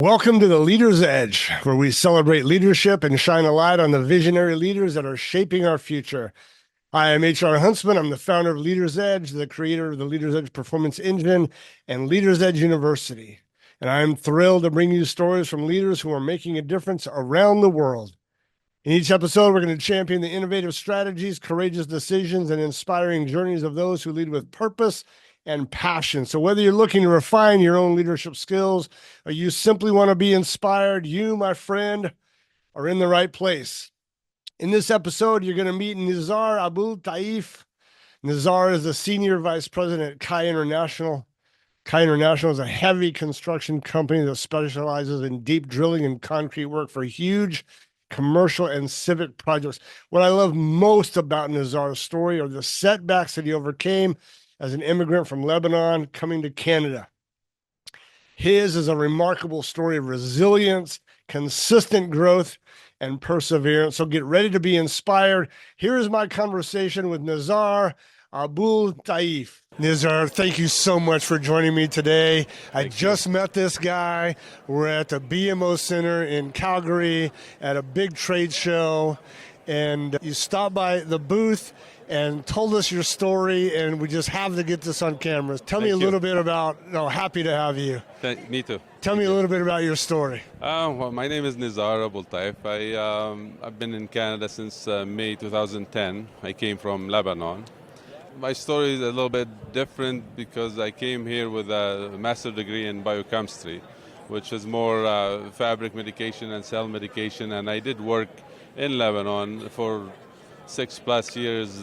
Welcome to the Leader's Edge, where we celebrate leadership and shine a light on the visionary leaders that are shaping our future. I am HR Huntsman. I'm the founder of Leader's Edge, the creator of the Leader's Edge Performance Engine and Leader's Edge University. And I'm thrilled to bring you stories from leaders who are making a difference around the world. In each episode, we're going to champion the innovative strategies, courageous decisions, and inspiring journeys of those who lead with purpose and passion. So whether you're looking to refine your own leadership skills or you simply want to be inspired, you, my friend, are in the right place. In this episode, you're going to meet Nizar Abou Ltaif. Nizar is the Senior Vice President at Kai International. Kai International is a heavy construction company that specializes in deep drilling and concrete work for huge commercial and civic projects. What I love most about Nizar's story are the setbacks that he overcame as an immigrant from Lebanon coming to Canada. His is a remarkable story of resilience, consistent growth, and perseverance. So get ready to be inspired. Here is my conversation with Nizar Abou Ltaif. Nizar, thank you so much for joining me today. I just met this guy. We're at the BMO Center in Calgary at a big trade show, and you stopped by the booth and told us your story, and we just have to get this on camera. Tell me a little bit about, happy to have you. Me too. Tell me a little bit about your story. Well, my name is Nizar Abou Ltaif. I've been in Canada since May 2010. I came from Lebanon. My story is a little bit different because I came here with a master's degree in biochemistry, which is more fabric medication and cell medication, and I did work in Lebanon for 6+ years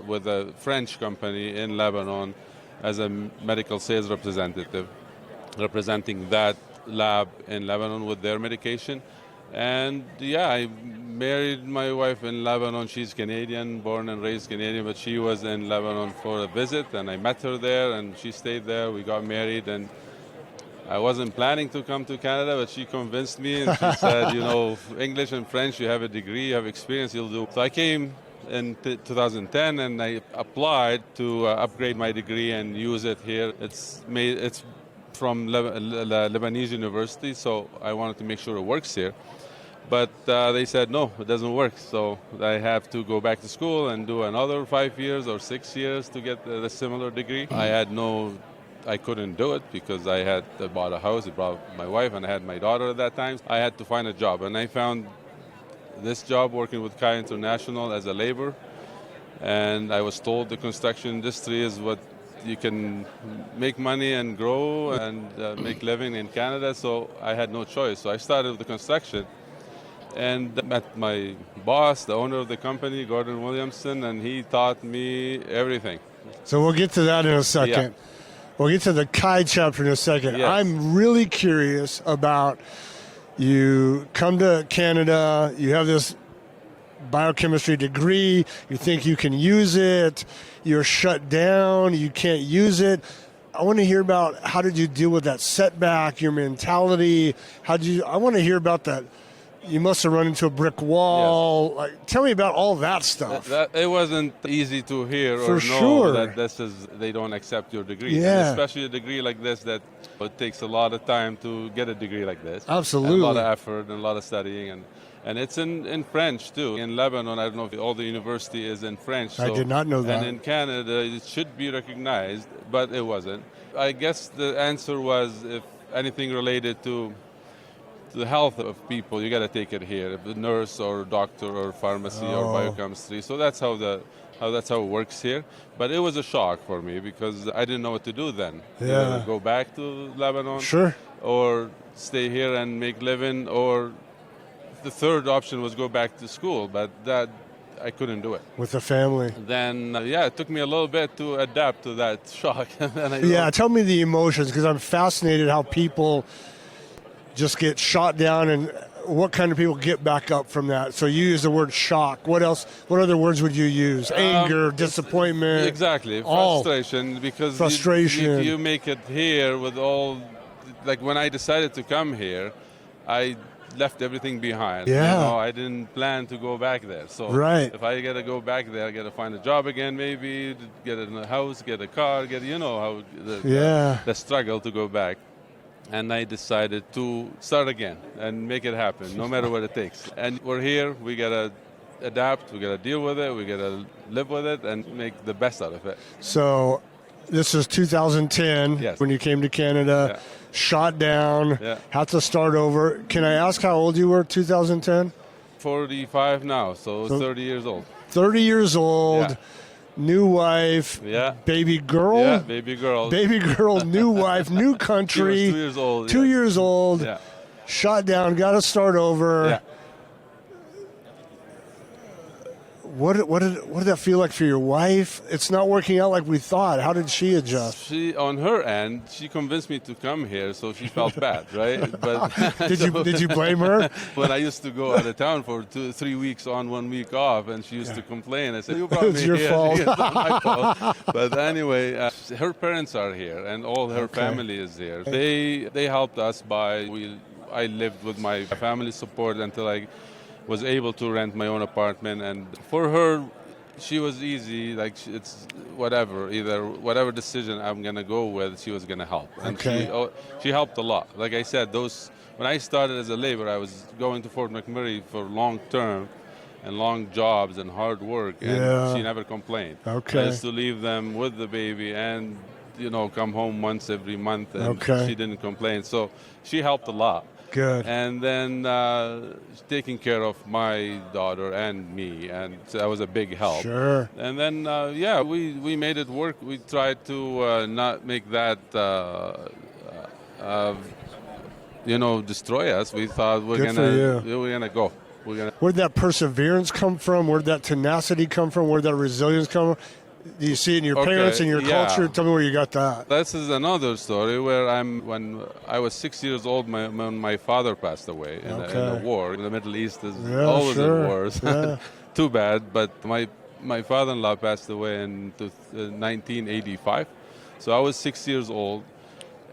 with a French company in Lebanon as a medical sales representative, representing that lab in Lebanon with their medication. And I married my wife in Lebanon. She's Canadian, born and raised Canadian, but she was in Lebanon for a visit, and I met her there, and she stayed there. We got married, and I wasn't planning to come to Canada, but she convinced me, and she said, English and French, you have a degree, you have experience, you'll do. So I came in 2010, and I applied to upgrade my degree and use it here. It's from Lebanese University, so I wanted to make sure it works here. But they said, no, it doesn't work. So I have to go back to school and do another 5 years or 6 years to get a similar degree. I couldn't do it because I had bought a house, I brought my wife, and I had my daughter at that time. I had to find a job, and I found this job working with Kai International as a laborer. And I was told the construction industry is what you can make money and grow and make living in Canada, so I had no choice. So I started with the construction and met my boss, the owner of the company, Gordon Williamson, and he taught me everything. So we'll get to that in a second. Yeah. We'll get to the Kai chapter in a second. Yes. I'm really curious about, you come to Canada, you have this biochemistry degree, you think you can use it, you're shut down, you can't use it. I want to hear about, how did you deal with that setback, your mentality? I want to hear about that. You must have run into a brick wall. Yes. Tell me about all that stuff. It wasn't easy to hear For or sure. know that they don't accept your degree. Yeah. And especially a degree like this, that it takes a lot of time to get a degree like this. Absolutely. And a lot of effort and a lot of studying. And it's in French, too. In Lebanon, I don't know if all the university is in French. I did not know that. And in Canada, it should be recognized, but it wasn't. I guess the answer was, if anything related to the health of people, you got to take it here. If a nurse or doctor or pharmacy or biochemistry. So that's how it works here. But it was a shock for me because I didn't know what to do then. Yeah. Either go back to Lebanon, Sure, or stay here and make living, or the third option was go back to school. But that I couldn't do it. with the family. Then it took me a little bit to adapt to that shock. Tell me the emotions, because I'm fascinated how people just get shot down and what kind of people get back up from that. So you use the word shock. What else? What other words would you use? Anger, disappointment. Exactly. Frustration. Because frustration. You make it here with all, like when I decided to come here, I left everything behind. Yeah. I didn't plan to go back there. So right. If I got to go back there, I got to find a job again, maybe get a house, get a car, how the struggle to go back. and I decided to start again and make it happen, no matter what it takes. And we're here. We gotta adapt. We gotta deal with it. We gotta live with it and make the best out of it. So this is 2010 Yes. when you came to Canada, Yeah. shot down, Yeah. had to start over. Can I ask how old you were 2010? 45 now, so 30 years old. 30 years old, Yeah. new wife, Yeah. baby girl, Yeah, baby girl. baby girl, new wife, new She was country, 2 years old. 2 years old, Yeah. shot down, got to start over. Yeah. What did that feel like for your wife? It's not working out like we thought. How did she adjust? She, on her end, she convinced me to come here, so she felt bad, right? But Did you blame her? when I used to go out of town for 2-3 weeks on, 1 week off, and she used to complain, I said, "You brought It's me your here." fault. It's not my fault. But anyway, her parents are here, and all her Okay. family is here. They helped us I lived with my family support until I was able to rent my own apartment, and for her, she was easy. Like it's whatever decision I'm gonna go with, she was gonna help, and Okay. she helped a lot. Like I said, when I started as a laborer, I was going to Fort McMurray for long term and long jobs and hard work, and Yeah. she never complained. Okay. I used to leave them with the baby and come home once every month, and Okay. she didn't complain. So she helped a lot. Good. And then taking care of my daughter and me, and so that was a big help. Sure. And then, we made it work. We tried to not make that, destroy us. We thought Good for you. we're gonna go. We're gonna. Where'd that perseverance come from? Where'd that tenacity come from? Where'd that resilience come from? Do you see it in your Okay, parents and your yeah. culture? Tell me where you got that. This is another story where when I was 6 years old, when my father passed away in a war. In the Middle East is Yeah, always sure. in wars. Yeah. Too bad, but my father-in-law passed away in 1985. So I was 6 years old,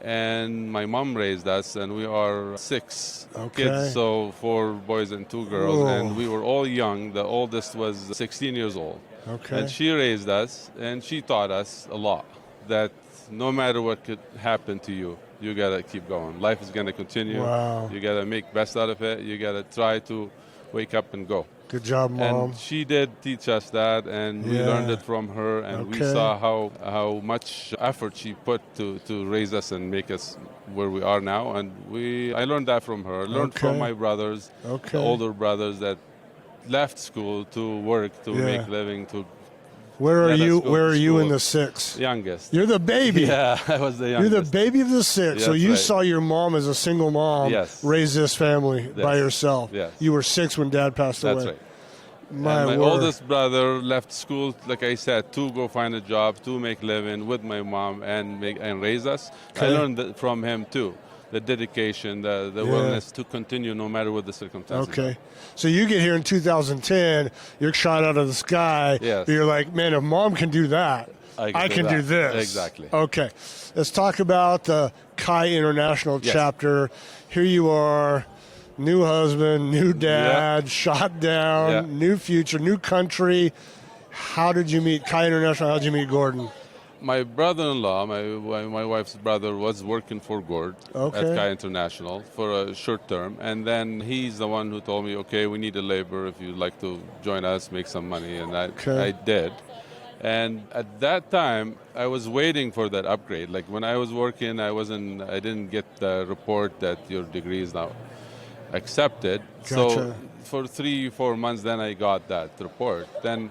and my mom raised us, and we are six Okay. kids, so 4 boys and 2 girls, Whoa. and we were all young. The oldest was 16 years old. Okay. And she raised us, and she taught us a lot, that no matter what could happen to you, you gotta keep going. Life is gonna continue. Wow. You gotta make best out of it. You gotta try to wake up and go. Good job, Mom. And she did teach us that, and we Yeah. learned it from her, and we Okay. saw how much effort she put to raise us and make us where we are now. And I learned that from her. I learned from Okay. my brothers, Okay. the older brothers that left school to work, to Yeah. make living, to Where are let us you? go Where to are you in school. the six? youngest. You're the baby. Yeah, I was the You're youngest. the baby of the six. So That's you right. saw your mom as a single mom Yes. raise this family by Yes. herself. Yes. You were 6 when Dad passed That's away. right. My, And my word. oldest brother left school, like I said, to go find a job, to make living with my mom and raise us. Okay. I learned that from him too. The dedication, the Yeah. willingness to continue no matter what the circumstances. Okay. So you get here in 2010, you're shot out of the sky. Yes. You're like, man, if Mom can do that, I can do that. this. Exactly. Okay. Let's talk about the Kai International Yes. chapter. Here you are, new husband, new dad, shot down, Yeah. new future, new country. How did you meet Kai International? How did you meet Gordon? My brother-in-law, my wife's brother, was working for Gord Okay. at Kai International for a short term, and then he's the one who told me, "Okay, we need a laborer if you'd like to join us, make some money," and Okay. I did. And at that time, I was waiting for that upgrade. Like when I was working, I didn't get the report that your degree is now accepted. So Gotcha. for 3-4 months, then I got that report. Then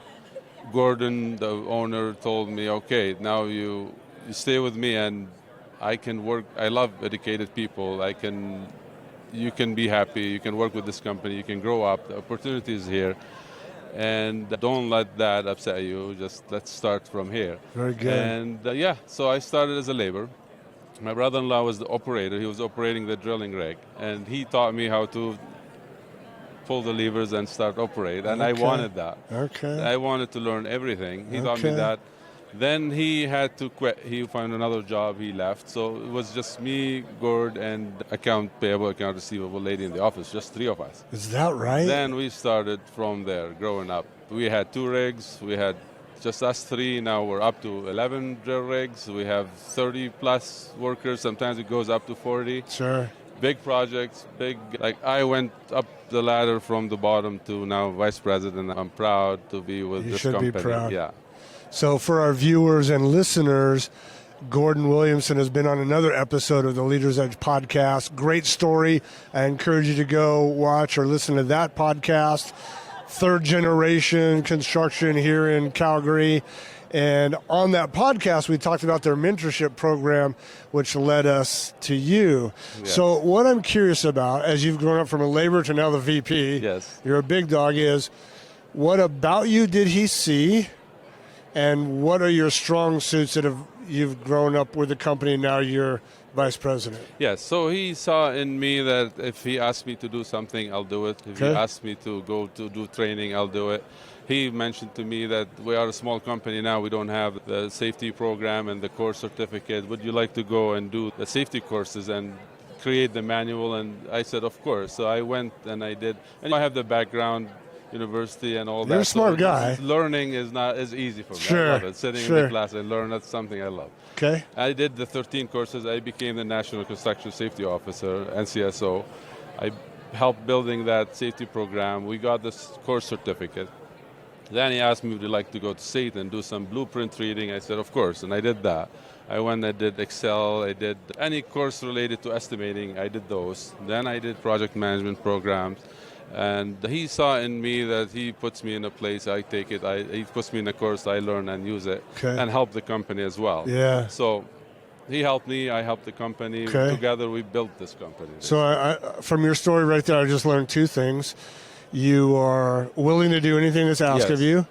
Gordon, the owner, told me, "Okay, now you stay with me, and I can work. I love educated people. You can be happy. You can work with this company. You can grow up. The opportunity is here, and don't let that upset you. Just let's start from here." Very good. And so I started as a laborer. My brother-in-law was the operator. He was operating the drilling rig, and he taught me how to pull the levers and start operate. And I Okay. wanted that. Okay. I wanted to learn everything. He taught me Okay. that. Then he had to quit. He found another job. He left. So it was just me, Gord, and account payable, account receivable lady in the office. Just 3 of us. Is that right? Then we started from there, growing up. We had 2 rigs. We had just us three. Now we're up to 11 drill rigs. We have 30 plus workers. Sometimes it goes up to 40. Sure. Big projects, like I went up the ladder from the bottom to now vice president. I'm proud to be with this company. You should be proud. Yeah. So for our viewers and listeners, Gordon Williamson has been on another episode of the Leaders Edge podcast. Great story. I encourage you to go watch or listen to that podcast. Third generation construction here in Calgary. And on that podcast, we talked about their mentorship program, which led us to you. Yeah. So what I'm curious about, as you've grown up from a laborer to now the VP, Yes. you're a big dog, is what about you did he see? And what are your strong suits that you've grown up with the company, now you're vice president? Yes, so he saw in me that if he asked me to do something, I'll do it. If he asked me to go to do training, I'll do it. He mentioned to me that we are a small company now. We don't have the safety program and the course certificate. Would you like to go and do the safety courses and create the manual? And I said, of course. So I went and I did. And I have the background, university and all that. You're a smart guy. Learning is not as easy for me. Sure. I love it. Sitting in the class and learn, that's something I love. Okay. I did the 13 courses. I became the National Construction Safety Officer, NCSO. I helped building that safety program. We got this course certificate. Then he asked me, would you like to go to SAIT and do some blueprint reading? I said, of course, and I did that. I went, I did Excel, I did any course related to estimating, I did those. Then I did project management programs. And he saw in me that he puts me in a place, I take it, he puts me in a course, I learn and use it, and help the company as well. Yeah. So he helped me, I helped the company. Okay. Together we built this company. So I, from your story right there, I just learned two things. You are willing to do anything that's asked of you,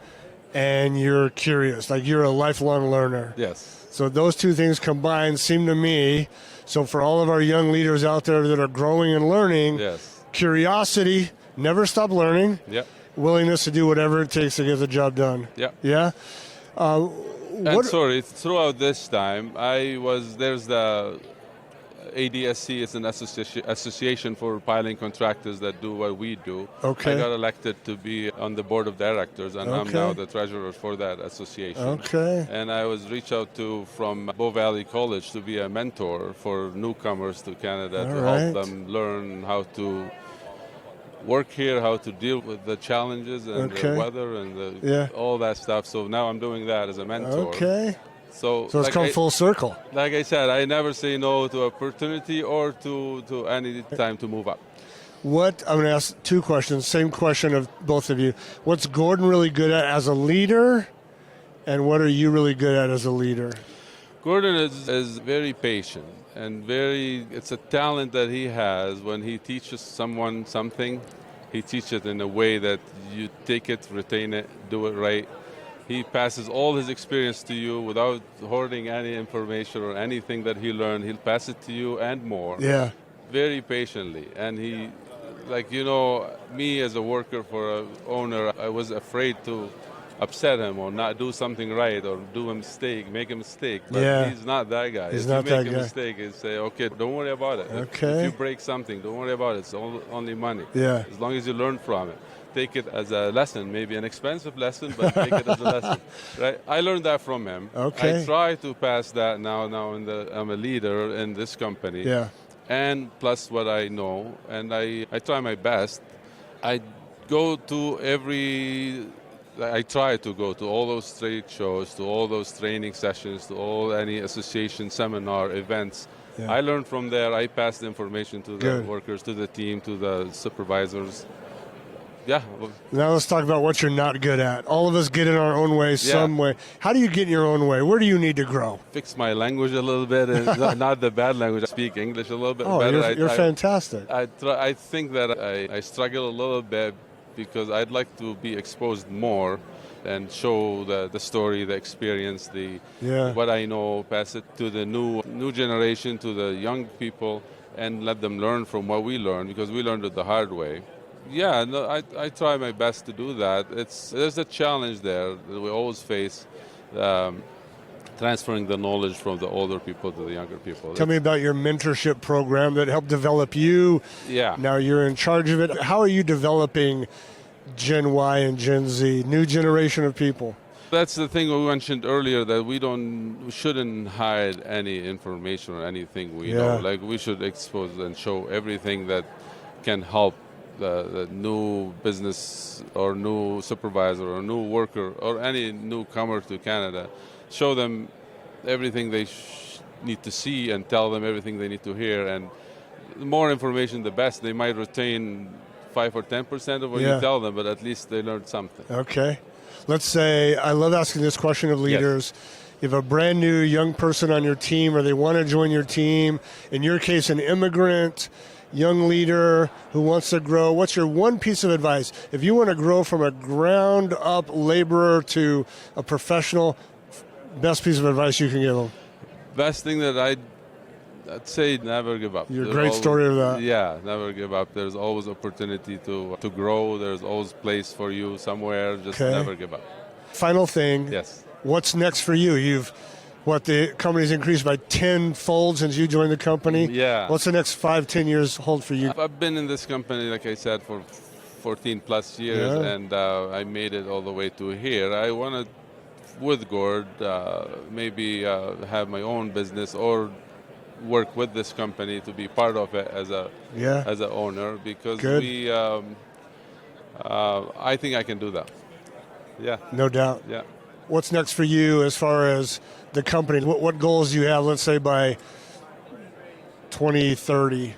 and you're curious, like you're a lifelong learner. Yes. So those two things combined seem to me, so for all of our young leaders out there that are growing and learning, curiosity, never stop learning, willingness to do whatever it takes to get the job done. Yeah? And sorry, throughout this time, there's the ADSC, it's an association for piling contractors that do what we do. Okay. I got elected to be on the board of directors, and I'm now the treasurer for that association. Okay. And I was reached out to from Bow Valley College to be a mentor for newcomers to Canada to help them learn how to work here, how to deal with the challenges and the weather and all that stuff. So now I'm doing that as a mentor. Okay. So it's come full circle. Like I said, I never say no to opportunity or to any time to move up. I'm going to ask two questions, same question of both of you. What's Gordon really good at as a leader, and what are you really good at as a leader? Gordon is very patient and it's a talent that he has. When he teaches someone something, he teaches it in a way that you take it, retain it, do it right. He passes all his experience to you without hoarding any information or anything that he learned. He'll pass it to you and more. Yeah. Very patiently. And he, me as a worker for an owner, I was afraid to upset him or not do something right or make a mistake. But he's not that guy. He's if not you that make guy. a mistake, he'll say, okay, don't worry about it. Okay. If you break something, don't worry about it. It's only money. Yeah. As long as you learn from it. Take it as a lesson, maybe an expensive lesson, but take it as a lesson. Right? I learned that from him. Okay. I try to pass that now I'm a leader in this company. Yeah. And plus what I know, and I try my best. I try to go to all those trade shows, to all those training sessions, to any association seminar events. Yeah. I learned from there. I pass the information to the workers, to the team, to the supervisors. Yeah. Now let's talk about what you're not good at. All of us get in our own way some way. How do you get in your own way? Where do you need to grow? Fix my language a little bit. And not the bad language. I speak English a little bit better. You're fantastic. I think that I struggle a little bit because I'd like to be exposed more and show the story, the experience, what I know, pass it to the new generation, to the young people, and let them learn from what we learned, because we learned it the hard way. Yeah, no, I try my best to do that. There's a challenge there that we always face, transferring the knowledge from the older people to the younger people. Tell me about your mentorship program that helped develop you. Yeah. Now you're in charge of it. How are you developing Gen Y and Gen Z, new generation of people? That's the thing we mentioned earlier, that we shouldn't hide any information or anything we know. Like, we should expose and show everything that can help the new business or new supervisor or new worker or any newcomer to Canada. Show them everything they need to see and tell them everything they need to hear. And the more information, the best. They might retain 5 or 10% of what you tell them, but at least they learned something. Okay. Let's say, I love asking this question of leaders. Yes. You have a brand new young person on your team, or they want to join your team. In your case, an immigrant, young leader who wants to grow. What's your one piece of advice? If you want to grow from a ground up laborer to a professional, best piece of advice you can give them? Best thing that I'd say, never give up. You're a great story of that. Yeah, never give up. There's always opportunity to grow. There's always place for you somewhere. Just never give up. Final thing. Yes. What's next for you? The company's increased by 10-fold since you joined the company. Yeah. What's the next 5-10 years hold for you? I've been in this company, like I said, for 14 plus years, and I made it all the way to here. I want to, with Gord, maybe have my own business or work with this company to be part of it as a owner, because I think I can do that. Yeah. No doubt. Yeah. What's next for you as far as the company? What goals do you have, let's say, by 2030?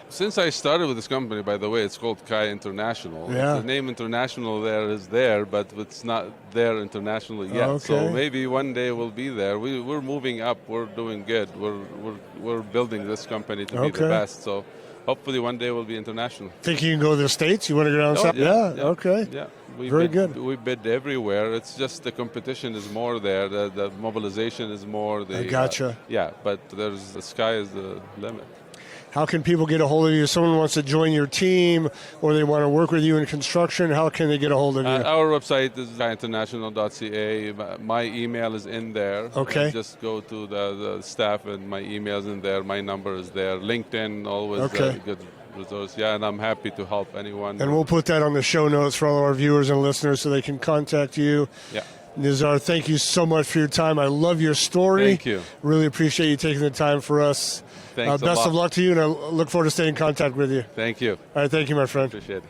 Since I started with this company, by the way, it's called Kai International. Yeah. The name International is there, but it's not there internationally yet. Okay. So maybe one day we'll be there. We're moving up. We're doing good. We're building this company to be the best. So hopefully one day we'll be international. Think you can go to the States? You want to go down south? Yeah. Okay. Yeah. Very good. We bid everywhere. It's just the competition is more there. The mobilization is more. I gotcha. But the sky is the limit. How can people get a hold of you? If someone wants to join your team or they want to work with you in construction, how can they get a hold of you? Our website is international.ca. My email is in there. Okay. Just go to the staff and my email is in there. My number is there. LinkedIn, always a good resource. Yeah, and I'm happy to help anyone. And we'll put that on the show notes for all our viewers and listeners so they can contact you. Yeah. Nizar, thank you so much for your time. I love your story. Thank you. Really appreciate you taking the time for us. Thanks best of luck to you, and I look forward to staying in contact with you. Thank you. All right, thank you, my friend. Appreciate it.